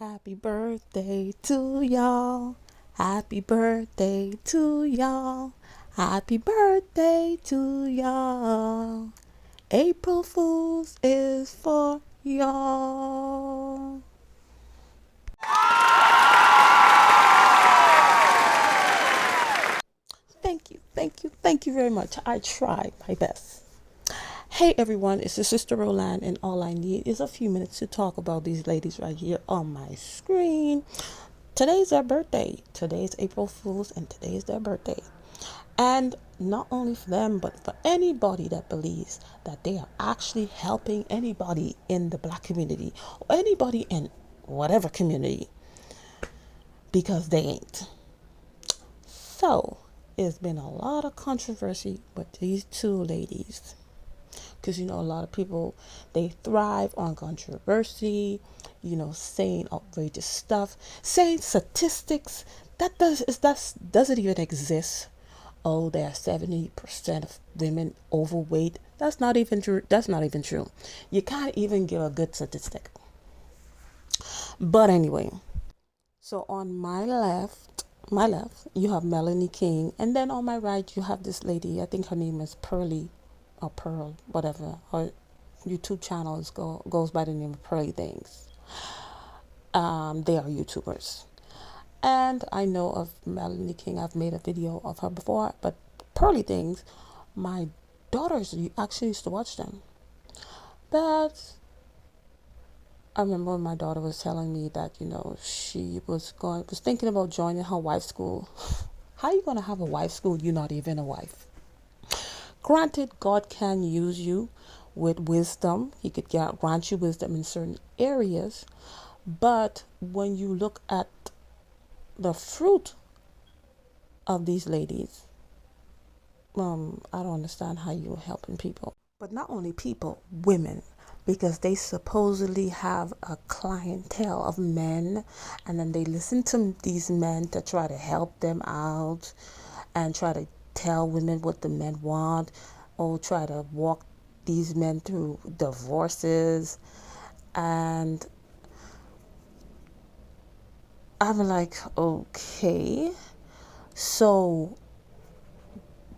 Happy birthday to y'all. Happy birthday to y'all. Happy birthday to y'all. April Fools is for y'all. Thank you very much. I tried my best. Hey everyone, it's your sister Roland, and all I need is a few minutes to talk about these ladies right here on my screen. Today's their birthday. Today's April Fool's, and today's their birthday. And not only for them, but for anybody that believes that they are actually helping anybody in the black community or anybody in whatever community, because they ain't. So, it's been a lot of controversy with these two ladies. Because a lot of people, they thrive on controversy, saying outrageous stuff, saying statistics that doesn't even exist. Oh, there are 70% of women overweight. That's not even true. You can't even give a good statistic. But anyway, so on my left, you have Melanie King, and then on my right, you have this lady. I think her name is Pearly, or Pearl, whatever. Her YouTube channel goes by the name of Pearly Things. They are YouTubers. And I know of Melanie King. I've made a video of her before, but Pearly Things, my daughters actually used to watch them. But I remember when my daughter was telling me that, she was thinking about joining her wife's school. How are you going to have a wife's school? You're not even a wife. Granted, God can use you with wisdom. He could grant you wisdom in certain areas. But when you look at the fruit of these ladies, I don't understand how you're helping people. But not only people, women. Because they supposedly have a clientele of men, and then they listen to these men to try to help them out and try to tell women what the men want, or try to walk these men through divorces. And I'm like, okay, so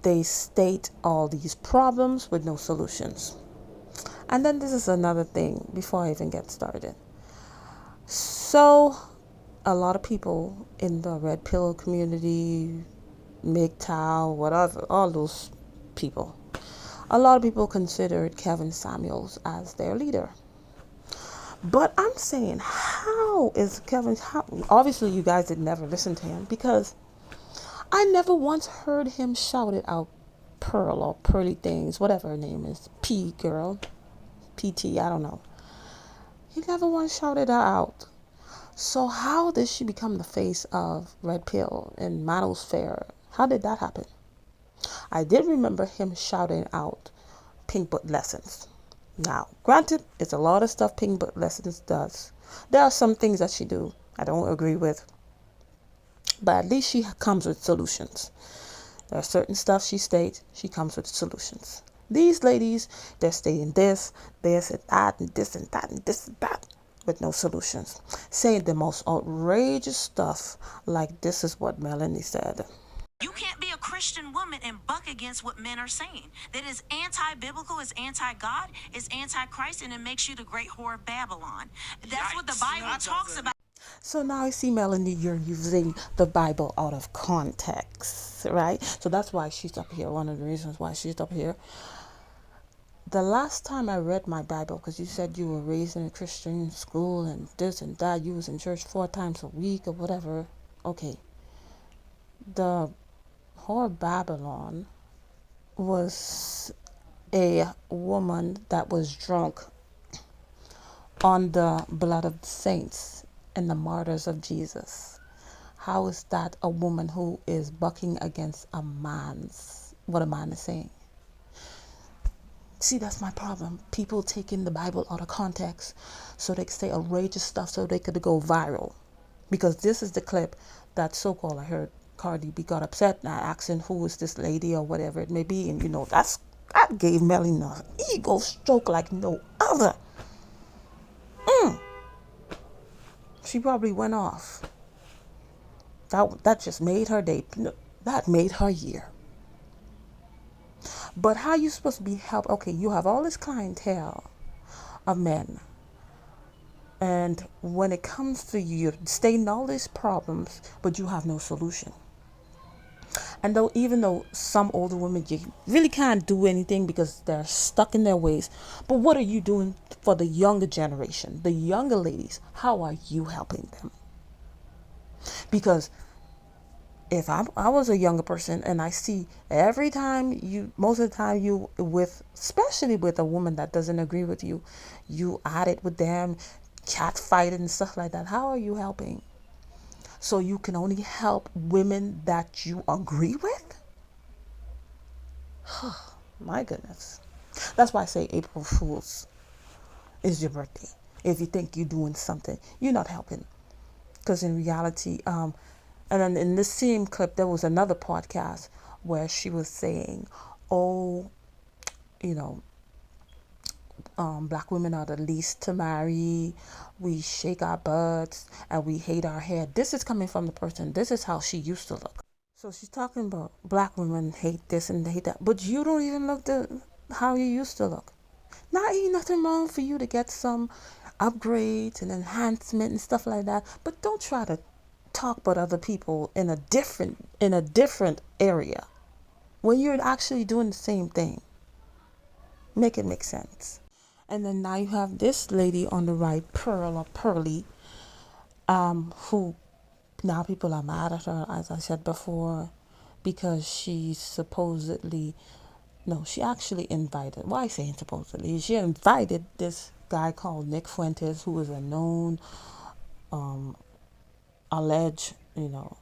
they state all these problems with no solutions. And then this is another thing before I even get started. So a lot of people in the red pill community, MGTOW, whatever, all those people, a lot of people considered Kevin Samuels as their leader. But I'm saying, obviously you guys had never listened to him, because I never once heard him shout it out, Pearl or Pearly Things, whatever her name is, P girl, PT, I don't know. He never once shouted her out. So how did she become the face of Red Pill and Manosphere? How did that happen? I did remember him shouting out Pink Book Lessons. Now, granted, it's a lot of stuff Pink Book Lessons does. There are some things that she do I don't agree with, but at least she comes with solutions. There are certain stuff she states, she comes with solutions. These ladies, they're stating this and that, and this and that, and this and that, with no solutions. Saying the most outrageous stuff, like this is what Melanie said. You can't be a Christian woman and buck against what men are saying. That is anti-biblical, it's anti-God, it's anti-Christ, and it makes you the great whore of Babylon. That's what the Bible talks about. So now I see, Melanie, you're using the Bible out of context, right? So that's why she's up here. One of the reasons why she's up here. The last time I read my Bible, because you said you were raised in a Christian school and this and that, you was in church 4 times a week or whatever. Okay. The whore Babylon was a woman that was drunk on the blood of the saints and the martyrs of Jesus. How is that a woman who is bucking against what a man is saying? See, that's my problem. People taking the Bible out of context so they can say outrageous stuff so they could go viral. Because this is the clip that so-called, I heard Cardi B got upset now asking who is this lady or whatever it may be. And that gave Melanie an ego stroke like no other. she probably went off. That just made her day. That made her year. But how you supposed to be help? Okay, you have all this clientele of men, and when it comes to you, you're stating all these problems, but you have no solution. And though, even though some older women, you really can't do anything because they're stuck in their ways. But what are you doing for the younger generation, the younger ladies? How are you helping them? Because if I was a younger person and I see every time most of the time especially with a woman that doesn't agree with you, you at it with them, cat fight and stuff like that. How are you helping? So you can only help women that you agree with? My goodness. That's why I say April Fool's is your birthday. If you think you're doing something, you're not helping. Because in reality, and then in this same clip, there was another podcast where she was saying, oh, you know, black women are the least to marry. We shake our butts and we hate our hair. This is coming from the person. This is how she used to look. So she's talking about black women hate this and they hate that. But you don't even look how you used to look. Not ain't nothing wrong for you to get some upgrades and enhancement and stuff like that. But don't try to talk about other people in a different area when you're actually doing the same thing. Make it make sense. And then now you have this lady on the right, Pearly, who now people are mad at her, as I said before, because she supposedly, no, she actually invited, why saying supposedly? She invited this guy called Nick Fuentes, who is a known, alleged, a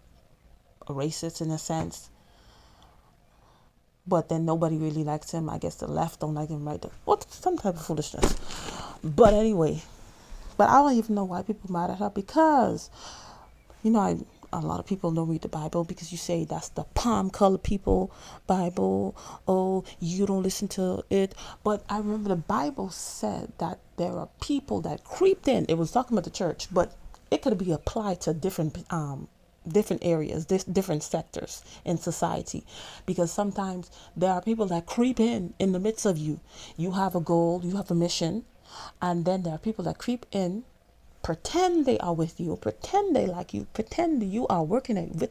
racist in a sense. But then nobody really likes him. I guess the left don't like him, right? What, some type of foolishness. But anyway, but I don't even know why people mad at her, because a lot of people don't read the Bible because you say that's the palm color people Bible. Oh, you don't listen to it. But I remember the Bible said that there are people that creeped in. It was talking about the church, but it could be applied to different areas, different sectors in society, because sometimes there are people that creep in the midst of you. You have a goal, you have a mission, and then there are people that creep in, pretend they are with you, pretend they like you, pretend you are working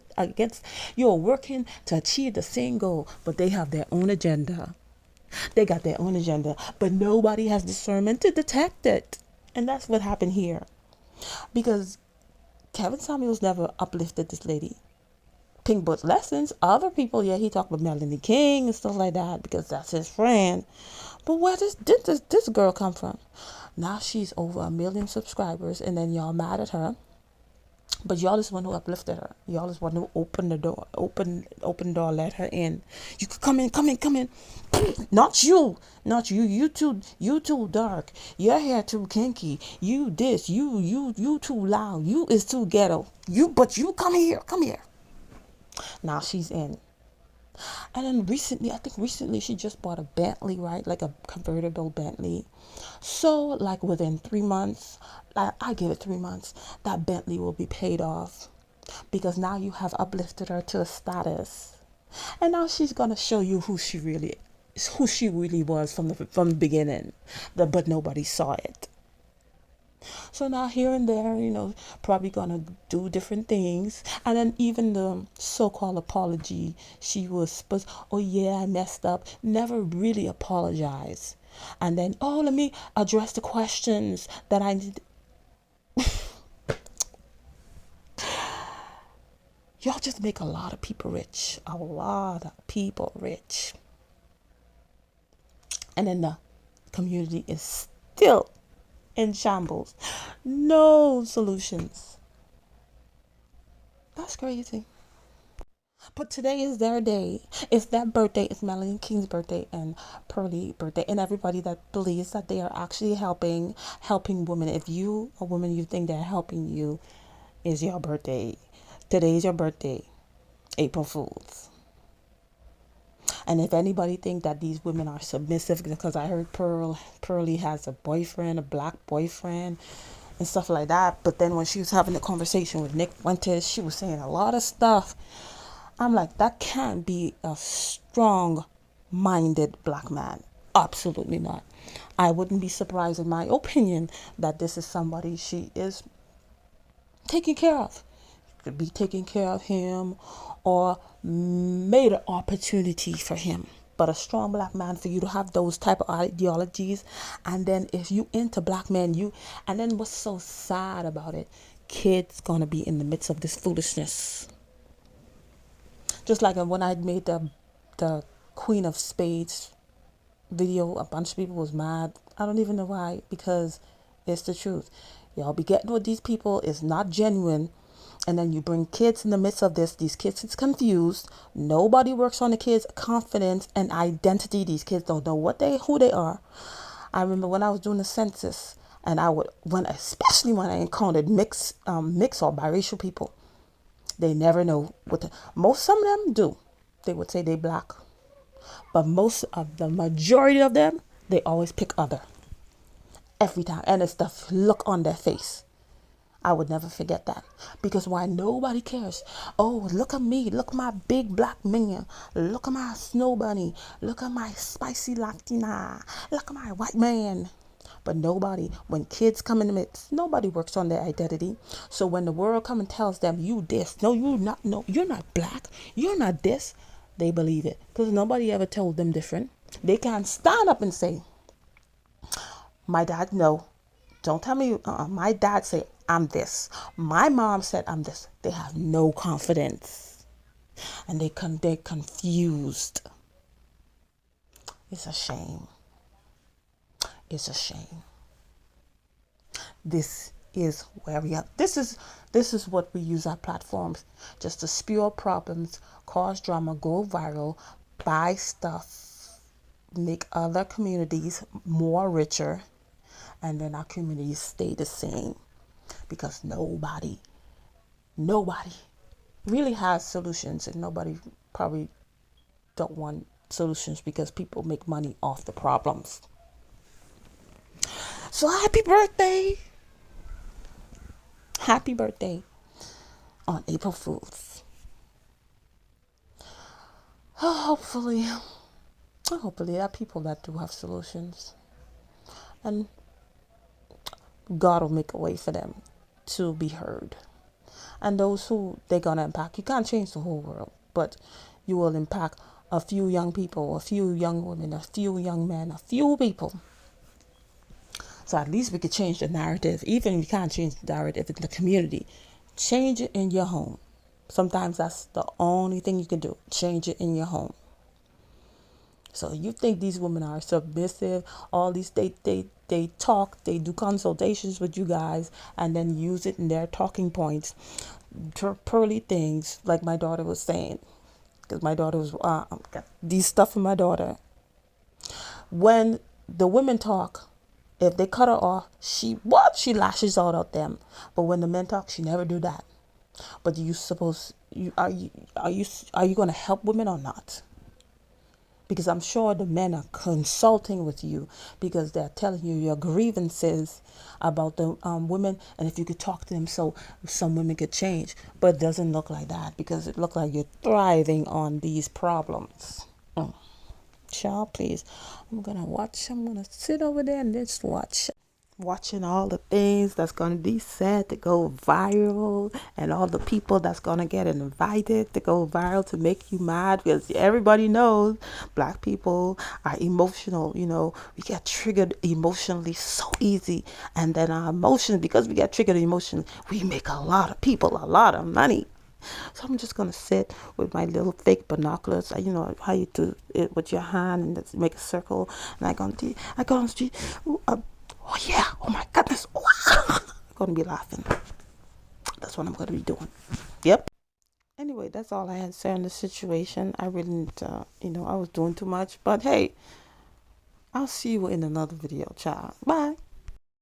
you're working to achieve the same goal, but they have their own agenda. They got their own agenda, but nobody has discernment to detect it. And that's what happened here, because Kevin Samuels never uplifted this lady. Pink Book Lessons, other people, yeah, he talked with Melanie King and stuff like that because that's his friend. But where does this girl come from? Now she's over 1 million subscribers, and then y'all mad at her. But y'all is one who uplifted her. Y'all is one who opened the door, open the door, let her in. You could come in. Not you. You too dark. Your hair too kinky. You this. You too loud. You is too ghetto. But you come here. Now she's in. And then recently she just bought a Bentley, right? Like a convertible Bentley. So like within 3 months, I give it 3 months, that Bentley will be paid off, because now you have uplifted her to a status. And now she's going to show you who she really was from the beginning. But nobody saw it. So now here and there, probably gonna do different things. And then even the so-called apology, she was supposed, oh yeah, I messed up, never really apologize. And then, oh, let me address the questions that I need. Y'all just make a lot of people rich. And then the community is still in shambles. No solutions. That's crazy. But today is their day. It's their birthday. It's Melanie King's birthday and Pearly's birthday, and everybody that believes that they are actually helping women. If you, a woman, you think they're helping you, is your birthday. Today is your birthday. April Fools. And if anybody think that these women are submissive, because I heard Pearly has a boyfriend, a black boyfriend, and stuff like that. But then when she was having the conversation with Nick Winters, she was saying a lot of stuff. I'm like, that can't be a strong minded black man. Absolutely not. I wouldn't be surprised, in my opinion, that this is somebody she is taking care of. Could be taking care of him or made an opportunity for him. But a strong black man, for you to have those type of ideologies, and then if you into black men, and then what's so sad about it, kids gonna be in the midst of this foolishness. Just like when I made the Queen of Spades video, a bunch of people was mad. I don't even know why, because it's the truth. Y'all be getting with these people is not genuine, and then you bring kids in the midst of this. These kids is confused. Nobody works on the kids' confidence and identity. These kids don't know who they are. I remember when I was doing the census, and especially when I encountered mixed or biracial people, they never know some of them do. They would say they black, but the majority of them, they always pick other every time, and it's the look on their face. I would never forget that, because why nobody cares. Oh, look at me, look at my big black man, look at my snow bunny, look at my spicy Latina, look at my white man. But nobody, when kids come in the midst, nobody works on their identity. So when the world comes and tells them, you this, no, you're not black, you're not this, they believe it, because nobody ever told them different. They can't stand up and say, my dad, no, don't tell me, my dad said I'm this, my mom said I'm this. They have no confidence, and they're confused. It's a shame. It's a shame. This is where we are. This is what we use our platforms, just to spew problems, cause drama, go viral, buy stuff, make other communities more richer, and then our communities stay the same, because nobody really has solutions, and nobody probably don't want solutions, because people make money off the problems. So happy birthday on April Fools. Hopefully there are people that do have solutions, and God will make a way for them to be heard. And those who they're gonna impact, you can't change the whole world, but you will impact a few young people, a few young women, a few young men, a few people. So at least we could change the narrative. Even if you can't change the narrative in the community, change it in your home. Sometimes that's the only thing you can do. Change it in your home. So you think these women are submissive, all these, they talk, they do consultations with you guys, and then use it in their talking points, pearly things, like my daughter was saying, because my daughter was, got these stuff for my daughter. When the women talk, if they cut her off, she lashes out at them. But when the men talk, she never do that. But are you going to help women or not? Because I'm sure the men are consulting with you, because they're telling you your grievances about the women, and if you could talk to them so some women could change. But it doesn't look like that, because it looks like you're thriving on these problems. Child, please. I'm gonna sit over there and just watching all the things that's gonna be said to go viral, and all the people that's gonna get invited to go viral to make you mad, because everybody knows black people are emotional. We get triggered emotionally so easy, and then our emotions, because we get triggered emotionally, we make a lot of people a lot of money. So I'm just gonna sit with my little fake binoculars. You know how you do it with your hand and just make a circle. And I go on the street. Oh yeah! Oh my goodness! I'm gonna be laughing. That's what I'm gonna be doing. Yep. Anyway, that's all I had to say on the situation. I really didn't, I was doing too much. But hey, I'll see you in another video, child. Bye.